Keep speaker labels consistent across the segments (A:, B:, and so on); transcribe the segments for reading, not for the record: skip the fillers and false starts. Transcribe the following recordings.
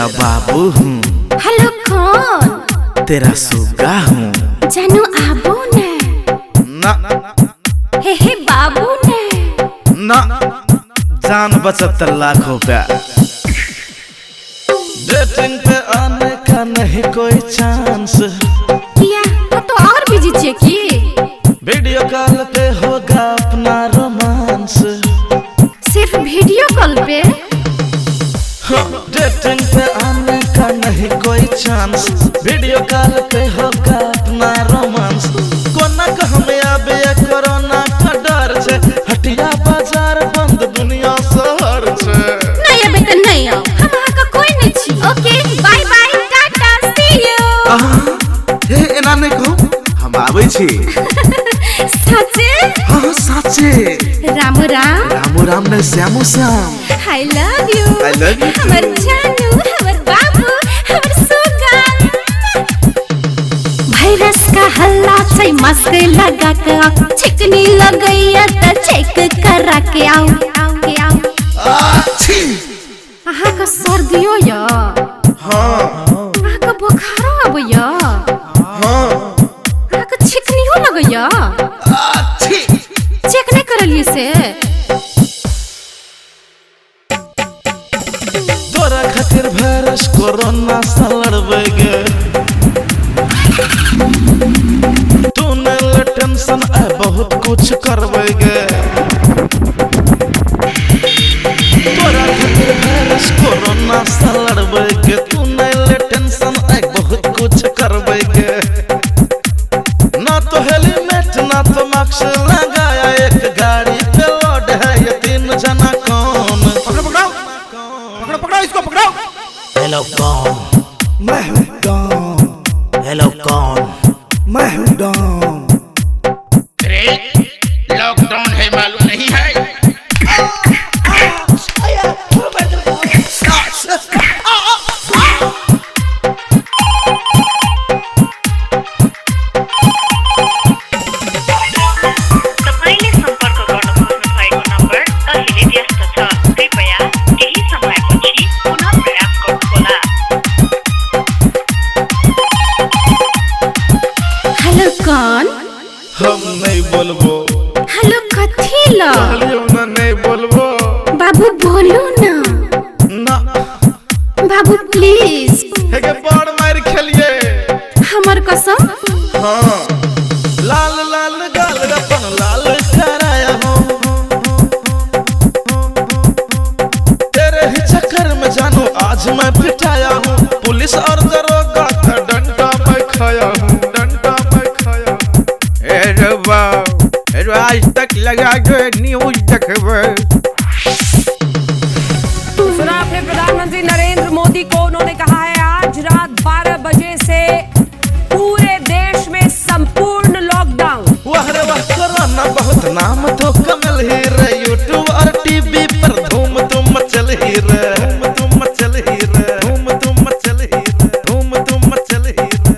A: तेरा बाबू हूँ।
B: हेलो कौन?
A: तेरा सुगा हूँ।
B: जानू आबू ने
A: ना
B: हे बाबू ने
A: ना जान बचत लाखों पे। डेटिंग पे आने का नहीं कोई चांस।
B: या तो और बिजी चाहिए कि
A: वीडियो कॉल पे होगा अपना रोमांस।
B: सिर्फ वीडियो कॉल पे?
A: डेटिंग पे आने का नहीं कोई चांस। वीडियो कॉल पे होगा अपना रोमांस। कोना का हमें अब ये कोरोना का डर छे। हटिया बाजार बंद दुनिया शहर छे।
B: नहीं बेटा नहीं आओ, हम का कोई नहीं छी। Okay bye bye tata see you.
A: हे एना नहीं कहू, हम आबै छी।
B: सच्चे?
A: हां सच्चे।
B: राम राम।
A: रामू राम ने Shyamu Shyam.
B: I love you।
A: I love you too।
B: हमर जानू, हमर बाबू, हमर सुगा। वायरस का हल्ला से मास्क लगा के चिकनी लगैया त चेक करा के आओ के आओ। आहा का सर्दियो या?
A: हां।
B: आहा का बुखारो आबैया?
A: हां।
B: आहा का चिकनियो लगैया? चेक नहीं करलिए से?
A: तोरा खातिर वायरस कोरोना से लड़बेगे। तू ने ले टेंशन है बहुत कुछ करबेगे। तोरा खातिर वायरस कोरोना से लड़बेगे। तू ने ले टेंशन है बहुत कुछ करबेगे। ना तो हेलमेट ना तो मास्क लगाया। एक गाड़ी पे लोड है ये 3 जना कौन?
C: पकड़ो इसको पकड़ो।
D: हेलो कौन?
C: मैं हूँ डॉन।
D: हेलो कौन?
C: मैं हूँ डॉन।
E: अरे लॉकडाउन है मालूम नहीं है?
F: तपाईले सम्पर्क गर्न खोज्नु भएको नम्बर अहिले व्यस्त छ। कृपया केही समयपछि पुनः प्रयास गर्नुहोला।
B: हेलो कौन?
A: हम नहीं बोलबो।
B: हेलो कथी ला?
A: कहलियो ना नहीं बोलबो।
B: बाबू बोलो ना।
A: ना
B: बाबू प्लीज।
A: हेगे बड़ मार खेलिए।
B: हमर कसम।
A: हाँ लाल लाल गाल अपन लाल कराया हूँ। तेरे ही चक्कर में जानू आज मैं पिटाया हूँ। पुलिस और दरोगा का डंडा मैं खाया हूँ। डंडा मैं खाया हूँ।
C: आज तक लगा के न्यूज देखबे।
G: सुना आपने प्रधानमंत्री नरेंद्र मोदी को, उन्होंने कहा है आज रात 12 बजे से पूरे देश में संपूर्ण लॉकडाउन।
A: वाह रे वाह कोरोना बहुत नाम तो कमल ही रे। यूट्यूब और टीवी पर धूम तुम मचल ही रे। धूम तुम मचल ही रे। धूम तुम मचल ही रे। धूम तुम मचल ही रे।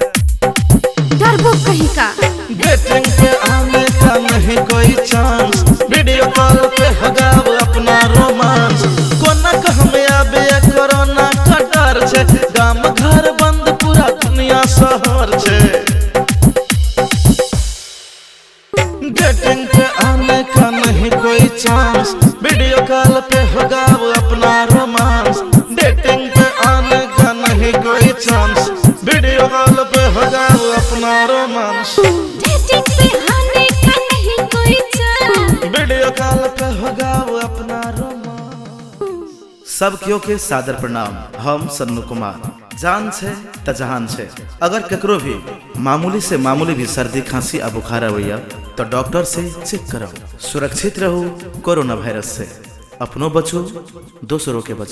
B: डरबो कहीं का?
A: डेटिंग पे आने का नहीं कोई चांस। वीडियो कॉल पे होगा अपना रोमांस। कोना का हमें अब ये कोरोना का डर छे। गाम घर बंद पूरा दुनिया शहर छे। डेटिंग पे आने का नहीं कोई चांस। वीडियो कॉल पे होगा अपना रोमांस। डेटिंग पे आने का नहीं कोई चांस। वीडियो कॉल पे होगा अपना रोमांस।
B: डेटिंग पे आने का नहीं कोई चांस।
A: वीडियो कॉल पे होगा अपना रोमांस। सब क्यों के सादर प्रणाम। हम सन्नू कुमार। जान छे त जहान छे। अगर ककरो भी मामूली से मामूली भी सर्दी खांसी आ बुखार आवेया तो डॉक्टर से चेक कराओ। सुरक्षित रहो कोरोना वायरस से। अपनो बचो, दूसरों के बचाओ।